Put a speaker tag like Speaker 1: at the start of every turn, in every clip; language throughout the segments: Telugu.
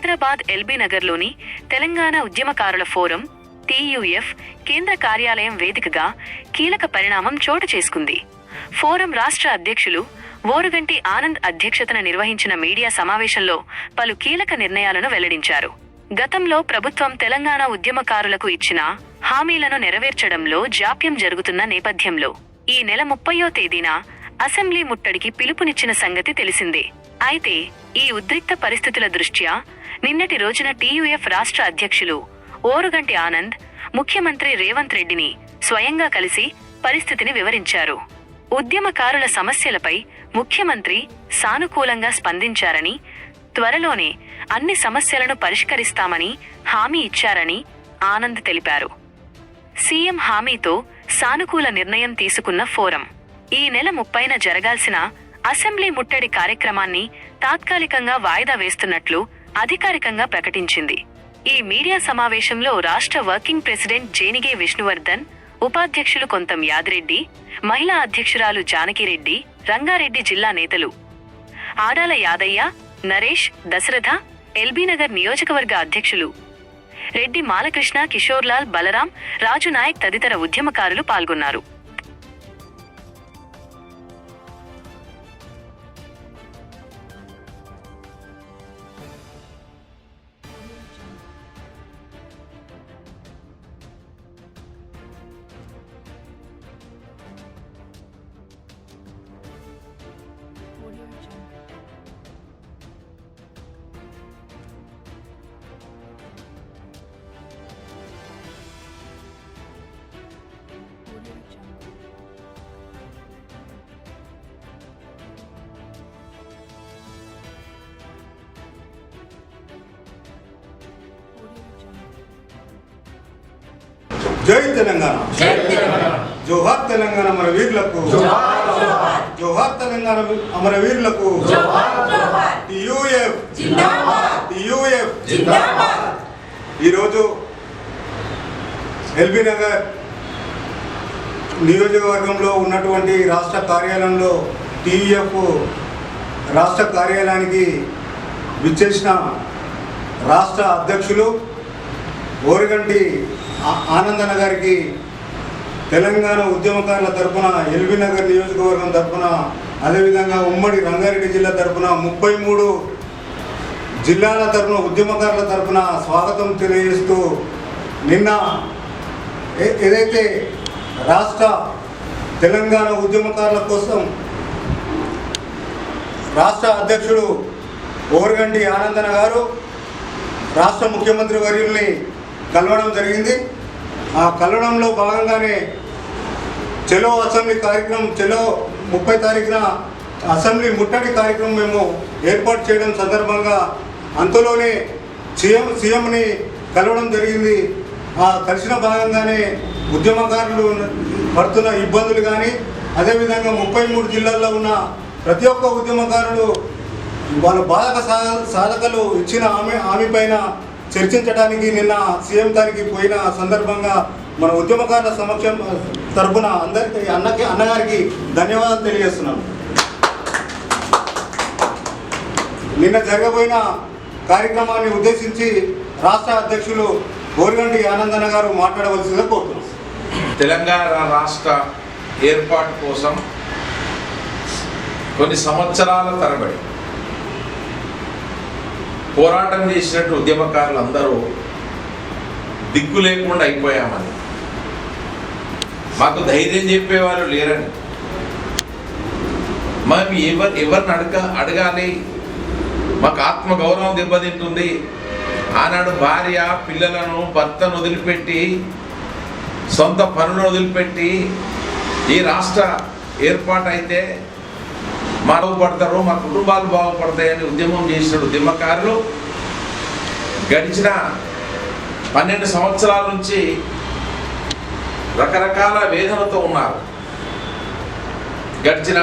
Speaker 1: హైదరాబాద్ ఎల్బీ నగర్లోని తెలంగాణ ఉద్యమకారుల ఫోరం టీయూఎఫ్ కేంద్ర కార్యాలయం వేదికగా కీలక పరిణామం చోటు చేసుకుంది. ఫోరం రాష్ట్ర అధ్యక్షులు ఓరుగంటి ఆనంద్ అధ్యక్షతన నిర్వహించిన మీడియా సమావేశంలో పలు కీలక నిర్ణయాలను వెల్లడించారు. గతంలో ప్రభుత్వం తెలంగాణ ఉద్యమకారులకు ఇచ్చిన హామీలను నెరవేర్చడంలో జాప్యం జరుగుతున్న నేపథ్యంలో ఈ నెల 30వ తేదీన అసెంబ్లీ ముట్టడికి పిలుపునిచ్చిన సంగతి తెలిసిందే. అయితే ఈ ఉద్రిక్త పరిస్థితుల దృష్ట్యా నిన్నటి రోజున టీయూఎఫ్ రాష్ట్ర అధ్యక్షులు ఓరుగంటి ఆనంద్ ముఖ్యమంత్రి రేవంత్ రెడ్డిని స్వయంగా కలిసి పరిస్థితిని వివరించారు. ఉద్యమకారుల సమస్యలపై ముఖ్యమంత్రి సానుకూలంగా స్పందించారని, త్వరలోనే అన్ని సమస్యలను పరిష్కరిస్తామని హామీ ఇచ్చారని ఆనంద్ తెలిపారు. సీఎం హామీతో సానుకూల నిర్ణయం తీసుకున్న ఫోరం ఈ నెల 30న జరగాల్సిన అసెంబ్లీ ముట్టడి కార్యక్రమాన్ని తాత్కాలికంగా వాయిదా వేస్తున్నట్లు అధికారికంగా ప్రకటించింది. ఈ మీడియా సమావేశంలో రాష్ట్ర వర్కింగ్ ప్రెసిడెంట్ జేనిగే విష్ణువర్ధన్, ఉపాధ్యక్షులు కొంతం యాదిరెడ్డి, మహిళా అధ్యక్షురాలు జానకిరెడ్డి, రంగారెడ్డి జిల్లా నేతలు ఆడాల యాదయ్య, నరేష్, దశరథ, ఎల్బీనగర్ నియోజకవర్గ అధ్యక్షులు రెడ్డి మాలకృష్ణ, కిషోర్లాల్, బలరాం, రాజు నాయక్ తదితర ఉద్యమకారులు పాల్గొన్నారు.
Speaker 2: జై తెలంగాణ, జోహార్ తెలంగాణ అమరవీరులకు, జోహార్ తెలంగాణ అమరవీరులకు, టీయూఎఫ్ టీయూఎఫ్. ఈరోజు ఎల్బీ నగర్ నియోజకవర్గంలో ఉన్నటువంటి రాష్ట్ర కార్యాలయంలో టీయూఎఫ్ రాష్ట్ర కార్యాలయానికి విచ్చేసిన రాష్ట్ర అధ్యక్షులు ఓరుగంటి ఆనందన్న గారికి తెలంగాణ ఉద్యమకారుల తరఫున, ఎల్బీ నగర్ నియోజకవర్గం తరఫున, అదేవిధంగా ఉమ్మడి రంగారెడ్డి జిల్లా తరఫున 33 జిల్లాల తరఫున ఉద్యమకారుల తరఫున స్వాగతం తెలియజేస్తూ, నిన్న ఏదైతే రాష్ట్ర తెలంగాణ ఉద్యమకారుల కోసం రాష్ట్ర అధ్యక్షుడు ఓరుగంటి ఆనందన్న గారు రాష్ట్ర ముఖ్యమంత్రి వర్యుల్ని కలవడం జరిగింది. ఆ కలవడంలో భాగంగానే చెలో అసెంబ్లీ కార్యక్రమం, చెలో 30 తారీఖున అసెంబ్లీ ముట్టడి కార్యక్రమం మేము ఏర్పాటు చేయడం సందర్భంగా అంతలోనే సీఎంని కలవడం జరిగింది. ఆ కలిసిన భాగంగానే ఉద్యమకారులు పడుతున్న ఇబ్బందులు కానీ, అదేవిధంగా 33 జిల్లాల్లో ఉన్న ప్రతి ఒక్క ఉద్యమకారులు వాళ్ళ బాధక సాధకలు ఇచ్చిన హామీ పైన చర్చించడానికి నిన్న సీఎం గారికి పోయిన సందర్భంగా మన ఉద్యమకారుల సమక్షం తరఫున అందరికీ అన్నగారికి ధన్యవాదాలు తెలియజేస్తున్నాను. నిన్న జరగబోయిన కార్యక్రమాన్ని ఉద్దేశించి రాష్ట్ర అధ్యక్షులు ఓరుగంటి ఆనందన్న గారు మాట్లాడవలసిందిగా కోరుతున్నాం.
Speaker 3: తెలంగాణ రాష్ట్ర ఏర్పాటు కోసం కొన్ని సంవత్సరాల తరబడి పోరాటం చేసినట్టు ఉద్యమకారులు అందరూ దిక్కు లేకుండా అయిపోయామని, మాకు ధైర్యం చెప్పేవారు లేరని, మేము ఎవరిని అడగాలి, మాకు ఆత్మగౌరవం దెబ్బతింటుంది. ఆనాడు భార్య పిల్లలను భర్తను వదిలిపెట్టి, సొంత పనులను వదిలిపెట్టి ఈ రాష్ట్ర ఏర్పాటు అయితే బాగుపడతారు, మా కుటుంబాలు బాగుపడతాయని ఉద్యమం చేసిన ఉద్యమకారులు గడిచిన 12 సంవత్సరాల నుంచి రకరకాల వేదనతో ఉన్నారు. గడిచిన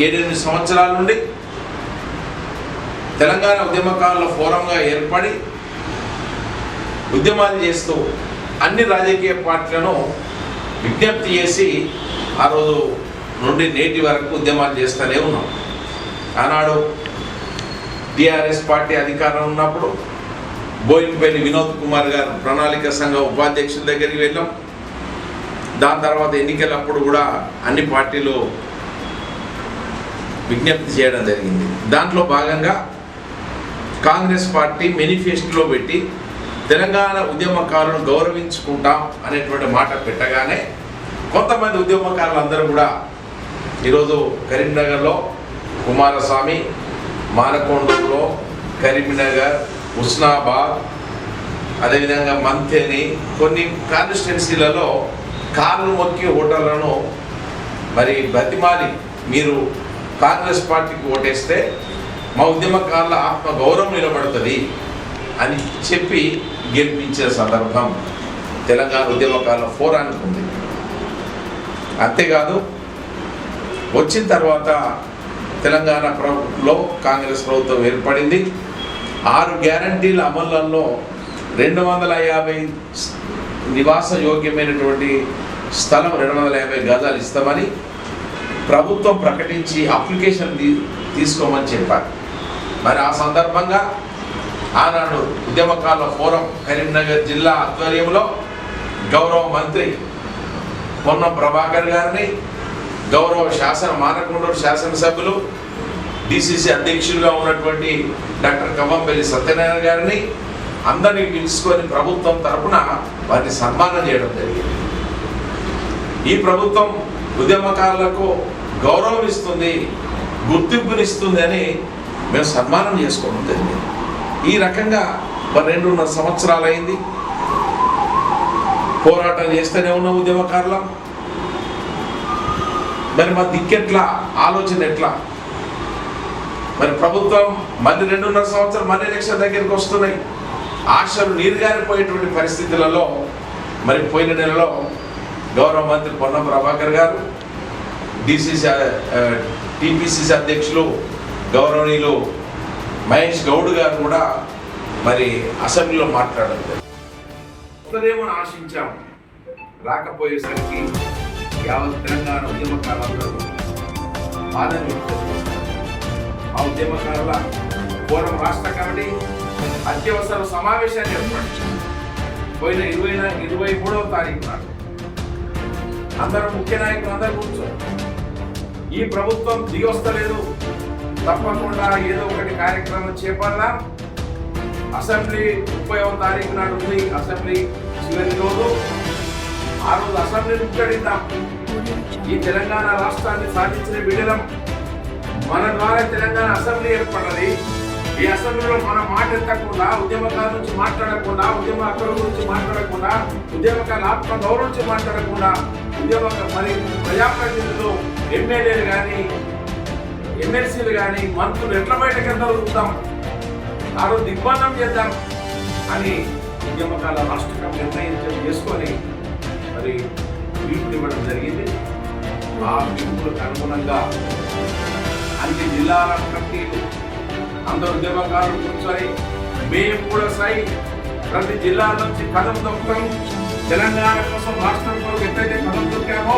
Speaker 3: 7-8 సంవత్సరాల నుండి తెలంగాణ ఉద్యమకారుల ఫోరంగా ఏర్పడి ఉద్యమాలు చేస్తూ అన్ని రాజకీయ పార్టీలను విజ్ఞప్తి చేసి ఆ రోజు నుండి నేటి వరకు ఉద్యమాలు చేస్తూనే ఉన్నాం. ఆనాడు టిఆర్ఎస్ పార్టీ అధికారం ఉన్నప్పుడు బోయినపల్లి వినోద్ కుమార్ గారు ప్రణాళిక సంఘ ఉపాధ్యక్షుల దగ్గరికి వెళ్ళాం. దాని తర్వాత ఎన్నికలప్పుడు కూడా అన్ని పార్టీలు విజ్ఞప్తి చేయడం జరిగింది. దాంట్లో భాగంగా కాంగ్రెస్ పార్టీ మేనిఫెస్టోలో పెట్టి తెలంగాణ ఉద్యమకారులను గౌరవించుకుంటాం అనేటువంటి మాట పెట్టగానే కొంతమంది ఉద్యమకారులు అందరూ కూడా ఈరోజు కరీంనగర్లో కుమారస్వామి, మానకొండూరులో, కరీంనగర్, హుస్నాబాద్, అదేవిధంగా మంతేని కొన్ని కాన్స్టిట్యున్సీలలో కార్లు మొక్కి ఓటర్లను మరి బతిమాలి మీరు కాంగ్రెస్ పార్టీకి ఓటేస్తే మా ఉద్యమకారుల ఆత్మ గౌరవం నిలబడుతుంది అని చెప్పి గెలిపించే సందర్భం తెలంగాణ ఉద్యమకారుల ఫోరానికి ఉంది. అంతేకాదు వచ్చిన తర్వాత తెలంగాణ ప్రభుత్వంలో కాంగ్రెస్ ప్రభుత్వం ఏర్పడింది. 6 గ్యారంటీల అమలులో 250 నివాస యోగ్యమైనటువంటి స్థలం 250 గజాలు ఇస్తామని ప్రభుత్వం ప్రకటించి అప్లికేషన్ తీసుకోమని చెప్పారు. మరి ఆ సందర్భంగా ఆనాడు ఉద్యమకారుల ఫోరం కరీంనగర్ జిల్లా ఆధ్వర్యంలో గౌరవ మంత్రి పొన్నం ప్రభాకర్ గారిని, గౌరవ మానకొండూరు శాసనసభ్యులు డిసిసి అధ్యక్షులుగా ఉన్నటువంటి డాక్టర్ కవ్వంపల్లి సత్యనారాయణ గారిని అందరినీ పిలుచుకొని ప్రభుత్వం తరఫున వారిని సన్మానం చేయడం జరిగింది. ఈ ప్రభుత్వం ఉద్యమకారులకు గౌరవం ఇస్తుంది, గుర్తింపునిస్తుంది అని మేము సన్మానం చేసుకోవడం జరిగింది. ఈ రకంగా 2.5 సంవత్సరాలు అయింది. పోరాటం చేస్తూనే ఉన్న ఉద్యమకారులం. మరి మా దిక్కెట్లా, ఆలోచన ఎట్లా? మరి ప్రభుత్వం మళ్ళీ 2.5 సంవత్సరాలు మళ్ళీ ఎలక్షన్ దగ్గరికి వస్తున్నాయి. ఆశలు నీరుగారిపోయేటువంటి పరిస్థితులలో మరి పోయిన నెలలో గౌరవ మంత్రి పొన్నం ప్రభాకర్ గారు, టీపీసీసీ అధ్యక్షులు గౌరవనీయులు మహేష్ గౌడ్ గారు కూడా మరి అసెంబ్లీలో మాట్లాడారు. వస్తుందేమని ఆశించాం, రాకపోయేసరికి యావత్ తెలంగాణ ఉద్యమకారులందరూ బాధను వ్యక్తం చేశారు. ఆ ఉద్యమకారుల ఫోరం రాష్ట్ర కమిటీ అత్యవసర సమావేశాన్ని ఏర్పరిచారు. పోయిన 23వ తారీఖు నాడు అందరూ ముఖ్య నాయకులు అందరూ కూర్చోరు. ఈ ప్రభుత్వం దిగి వస్తలేదు, తప్పకుండా ఏదో ఒకటి కార్యక్రమం చేపడదాం. అసెంబ్లీ 30వ తారీఖు నాడు ఉంది, అసెంబ్లీ చివరి రోజు. ఆ రోజు అసెంబ్లీ ముట్టడిద్దాం. ఈ తెలంగాణ రాష్ట్రాన్ని సాధించిన బిడ్డలం. మన ద్వారా తెలంగాణ అసెంబ్లీ ఏర్పడ్డది. ఈ అసెంబ్లీలో మన మాట ఎత్తకుండా, ఉద్యమకారుల నుంచి మాట్లాడకుండా, ఉద్యమ హక్కుల గురించి మాట్లాడకుండా, ఉద్యమకారుల ఆత్మ గౌరవం నుంచి మాట్లాడకుండా, మరి ప్రజాప్రతినిధులు, ఎమ్మెల్యేలు కానీ, ఎమ్మెల్సీలు కానీ, మంత్రులు ఎట్లా బయటకు ఎంత చూద్దాం, ఆ రోజు దిగ్బంధం చేద్దాం అని ఉద్యమకారుల రాష్ట్ర కమిటీ నిర్ణయం చేసుకొని మరి పిలుపుని ఇవ్వడం జరిగింది. ఆ పిలుపులకు అనుగుణంగా అన్ని జిల్లాల కమిటీలు అందరు ఉద్యమకారులు కూర్చొని మేము కూడా ప్రతి జిల్లా నుంచి కథం తొక్కుతాం. తెలంగాణ కోసం రాష్ట్రం కోసం ఎట్లయితే కథం తొక్కామో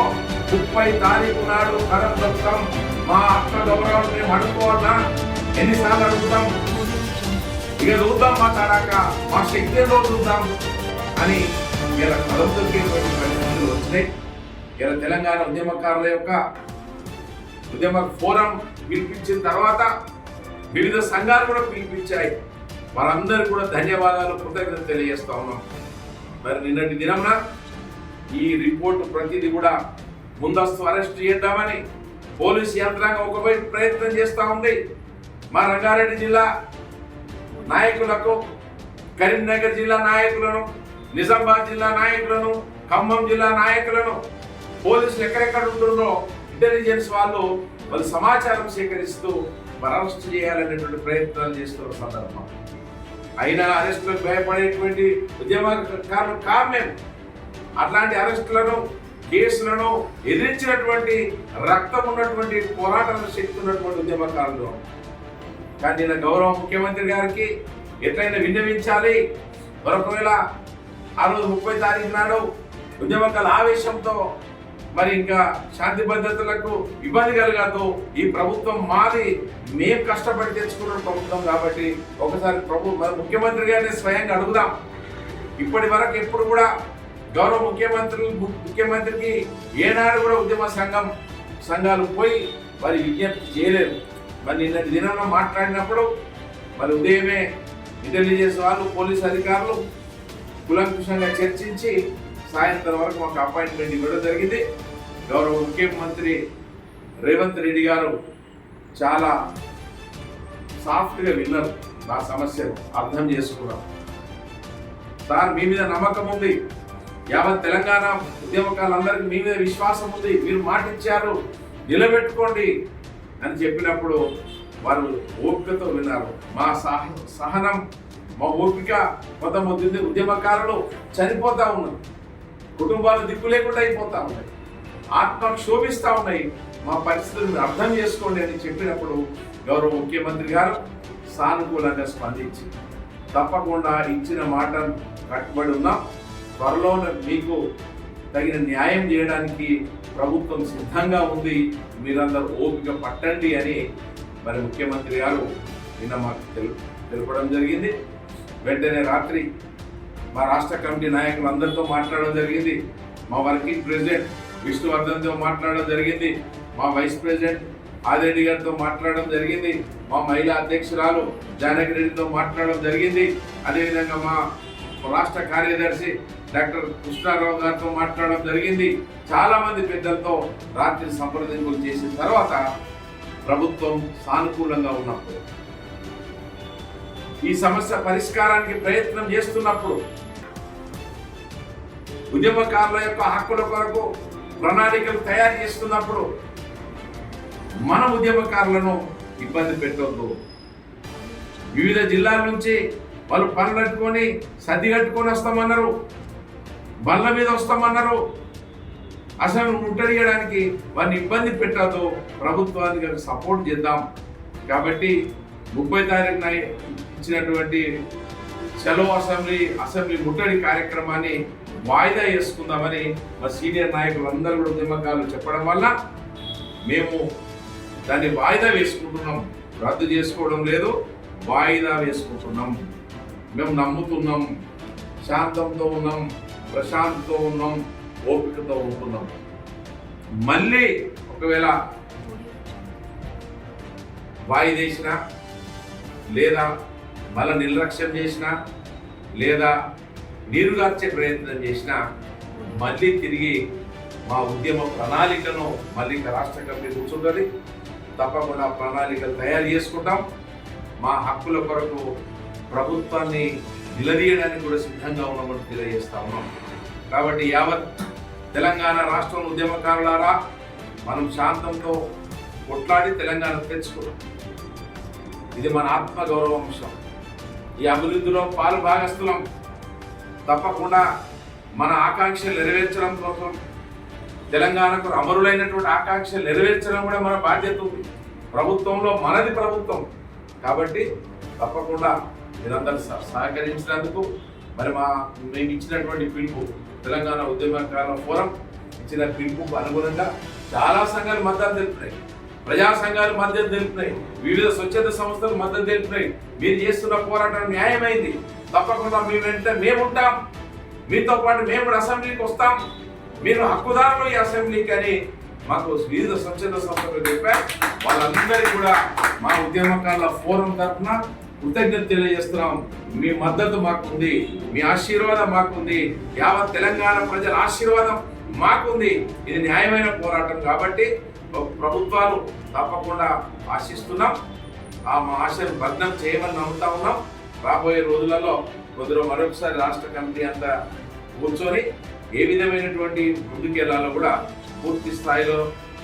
Speaker 3: 30 తారీఖు నాడు కథం తొక్కుతాం. మా ఆత్మ గౌరవం మేము అడుకోవాలా, ఎన్నిసార్లు అడుగుతాం, ఇక చూద్దాం, మా తడాక మా శక్తి ఏదో చూద్దాం అని ఇలా కథం తొక్కేటువంటి పరిస్థితులు వచ్చినాయి. ఇలా తెలంగాణ ఉద్యమకారుల యొక్క ఉద్యమ ఫోరం పిలిపించిన తర్వాత వివిధ సంఘాలు కూడా పిలిపించాయి. వారందరూ కూడా ధన్యవాదాలు, కృతజ్ఞతలు తెలియజేస్తా ఉన్నాం. మరి నిన్నటి దినంన ఈ రిపోర్టు ప్రతిదీ కూడా ముందస్తు అరెస్ట్ చేద్దామని పోలీసు యంత్రాంగం ఒకవైపు ప్రయత్నం చేస్తూ ఉంది. మా రంగారెడ్డి జిల్లా నాయకులకు, కరీంనగర్ జిల్లా నాయకులను, నిజామాబాద్ జిల్లా నాయకులను, ఖమ్మం జిల్లా నాయకులను పోలీసులు ఎక్కడెక్కడ ఉంటుందో ఇంటెలిజెన్స్ వాళ్ళు సమాచారం సేకరిస్తూ అరెస్ట్ చేయాలనేటువంటి ప్రయత్నాలు చేస్తున్న సందర్భం. అయినా అరెస్టులకు భయపడేటువంటి ఉద్యమకారులు కారణం. అట్లాంటి అరెస్టులను, కేసులను ఎదిరించినటువంటి రక్తం ఉన్నటువంటి పోరాటాల శక్తి ఉన్నటువంటి ఉద్యమకారులు. కానీ నేను గౌరవ ముఖ్యమంత్రి గారికి ఎట్లయినా విన్నవించాలి. మరొకవేళ ఆ రోజు 30 తారీఖు నాడు ఉద్యమకాల ఆవేశంతో మరి ఇంకా శాంతి భద్రతలకు ఇబ్బంది కలగదు. ఈ ప్రభుత్వం మాది, మేము కష్టపడి తెచ్చుకున్న ప్రభుత్వం కాబట్టి ఒకసారి ముఖ్యమంత్రి గారిని స్వయంగా అడుగుదాం. ఇప్పటి వరకు ఎప్పుడు కూడా గౌరవ ముఖ్యమంత్రికి ఏనాడు కూడా ఉద్యమ సంఘాలు పోయి మరి విజ్ఞప్తి చేయలేదు. మరి నిన్నటి దినంలో మాట్లాడినప్పుడు మరి ఉదయమే ఇంటెలిజెన్స్ వాళ్ళు, పోలీసు అధికారులు కులంకుశంగా చర్చించి సాయంత్రం వరకు మాకు అపాయింట్మెంట్ ఇవ్వడం జరిగింది. గౌరవ ముఖ్యమంత్రి రేవంత్ రెడ్డి గారు చాలా సాఫ్ట్గా విన్నారు, నా సమస్యను అర్థం చేసుకున్నారు. సార్ మీ మీద నమ్మకం ఉంది, యావత్ తెలంగాణ ఉద్యమకాలందరికీ మీ మీద విశ్వాసం ఉంది, మీరు మాట ఇచ్చారు, నిలబెట్టుకోండి అని చెప్పినప్పుడు వారు ఓపికతో విన్నారు. మా సహనం, మా ఓపిక కొంతమంది ఉద్యమకారులు చనిపోతా ఉన్నారు, కుటుంబాలు దిక్కు లేకుండా అయిపోతా ఉన్నాయి, ఆత్మ క్షోభిస్తూ ఉన్నాయి, మా పరిస్థితులను అర్థం చేసుకోండి అని చెప్పినప్పుడు గౌరవ ముఖ్యమంత్రి గారు సానుకూలంగా స్పందించి తప్పకుండా ఇచ్చిన మాట కట్టుబడి ఉన్నాం, త్వరలో మీకు తగిన న్యాయం చేయడానికి ప్రభుత్వం సిద్ధంగా ఉంది, మీరందరూ ఓపిక పట్టండి అని మరి ముఖ్యమంత్రి గారు నిన్న మాకు తెలపడం జరిగింది. వెంటనే రాత్రి మా రాష్ట్ర కమిటీ నాయకులందరితో మాట్లాడడం జరిగింది. మా వర్కింగ్ ప్రెసిడెంట్ విష్ణువర్ధన్తో మాట్లాడడం జరిగింది, మా వైస్ ప్రెసిడెంట్ ఆదిరెడ్డి గారితో మాట్లాడడం జరిగింది, మా మహిళా అధ్యక్షురాలు జానకి రెడ్డితో మాట్లాడడం జరిగింది, అదేవిధంగా మా రాష్ట్ర కార్యదర్శి డాక్టర్ కృష్ణారావు గారితో మాట్లాడడం జరిగింది. చాలా మంది పెద్దలతో రాత్రి సంప్రదింపులు చేసిన తర్వాత ప్రభుత్వం సానుకూలంగా ఉన్నప్పుడు, ఈ సమస్య పరిష్కారానికి ప్రయత్నం చేస్తున్నప్పుడు, ఉద్యమకారుల యొక్క హక్కుల కొరకు ప్రణాళికలు తయారు చేస్తున్నప్పుడు మన ఉద్యమకారులను ఇబ్బంది పెట్టవద్దు. వివిధ జిల్లాల నుంచి వాళ్ళు పనులు కట్టుకొని సర్ది కట్టుకొని వస్తామన్నారు, బండ్ల మీద వస్తామన్నారు. అసలు ముట్టడియడానికి వారిని ఇబ్బంది పెట్టద్దు, ప్రభుత్వానికి సపోర్ట్ చేద్దాం. కాబట్టి 30 తారీఖున ఇచ్చినటువంటి సెలవు అసెంబ్లీ ముట్టడి కార్యక్రమాన్ని వాయిదా వేసుకుందామని మా సీనియర్ నాయకులందరూ కూడా ఉద్యమకారులు చెప్పడం వల్ల మేము దాన్ని వాయిదా వేసుకుంటున్నాం, రద్దు చేసుకోవడం లేదు, వాయిదా వేసుకుంటున్నాం. మేము నమ్ముతున్నాం, శాంతంతో ఉన్నాం, ప్రశాంతంతో ఉన్నాం, ఓపికతో ఉంటున్నాం. మళ్ళీ ఒకవేళ వాయిదేసినా లేదా మళ్ళీ నిర్లక్ష్యం చేసినా లేదా నీరుగార్చే ప్రయత్నం చేసినా మళ్ళీ తిరిగి మా ఉద్యమ ప్రణాళికను మళ్ళీ రాష్ట్ర కమిటీ కూర్చుంటుంది. తప్పకుండా ప్రణాళికలు తయారు చేసుకుంటాం. మా హక్కుల కొరకు ప్రభుత్వాన్ని నిలదీయడానికి కూడా సిద్ధంగా ఉన్నామని తెలియజేస్తా ఉన్నాం. కాబట్టి యావత్ తెలంగాణ రాష్ట్రం ఉద్యమకారులారా, మనం శాంతంతో కొట్లాడి తెలంగాణ తెచ్చుకున్నాం. ఇది మన ఆత్మగౌరవ అంశం. ఈ అభివృద్ధిలో పాలు భాగస్థులం. తప్పకుండా మన ఆకాంక్షలు నెరవేర్చడం కోసం, తెలంగాణకు అమరులైనటువంటి ఆకాంక్షలు నెరవేర్చడం కూడా మన బాధ్యత ఉంది. ప్రభుత్వంలో మనది ప్రభుత్వం కాబట్టి తప్పకుండా మీరందరూ సహకరించినందుకు మరి మేము ఇచ్చినటువంటి పిలుపు, తెలంగాణ ఉద్యమకారుల ఫోరం ఇచ్చిన పిలుపుకు అనుగుణంగా చాలా సంఘాలు మద్దతు తెలుపుతున్నాయి, ప్రజా సంఘాలు మద్దతు తెలుపుతున్నాయి, వివిధ స్వచ్ఛత సంస్థలు మద్దతు తెలుపుతున్నాయి. మీరు చేస్తున్న పోరాటం న్యాయమైంది. తప్పకుండా మీ వెంట మేము ఉంటాం, మీతో పాటు మేము కూడా అసెంబ్లీకి వస్తాం, మీరు హక్కుదారులు ఈ అసెంబ్లీకి అని మాకు వివిధ స్వచ్ఛత సంస్థలు చెప్పారు. వాళ్ళందరికీ కూడా మా ఉద్యమకారుల ఫోరం తరఫున కృతజ్ఞత తెలియజేస్తున్నాం. మీ మద్దతు మాకుంది, మీ ఆశీర్వాదం మాకుంది, యావత్ తెలంగాణ ప్రజల ఆశీర్వాదం మాకుంది. ఇది న్యాయమైన పోరాటం కాబట్టి ప్రభుత్వాలు తప్పకుండా ఆశిస్తున్నాం. మా ఆశను భగ్నం చేయమని నమ్ముతా ఉన్నాం. రాబోయే రోజులలో కొద్దిగా మరొకసారి రాష్ట్ర కమిటీ అంతా కూర్చొని ఏ విధమైనటువంటి ముందుకెళ్లాలో కూడా పూర్తి స్థాయిలో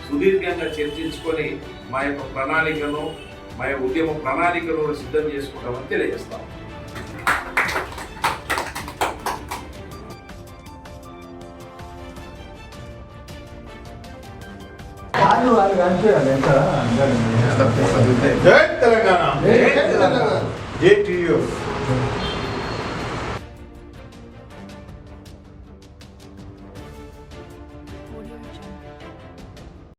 Speaker 3: సుదీర్ఘంగా చర్చించుకొని మా యొక్క ప్రణాళికను, మా యొక్క ఉద్యమ ప్రణాళికను కూడా సిద్ధం చేసుకుంటామని తెలియజేస్తాం.
Speaker 2: జై తెలంగాణ, జై టీయూ.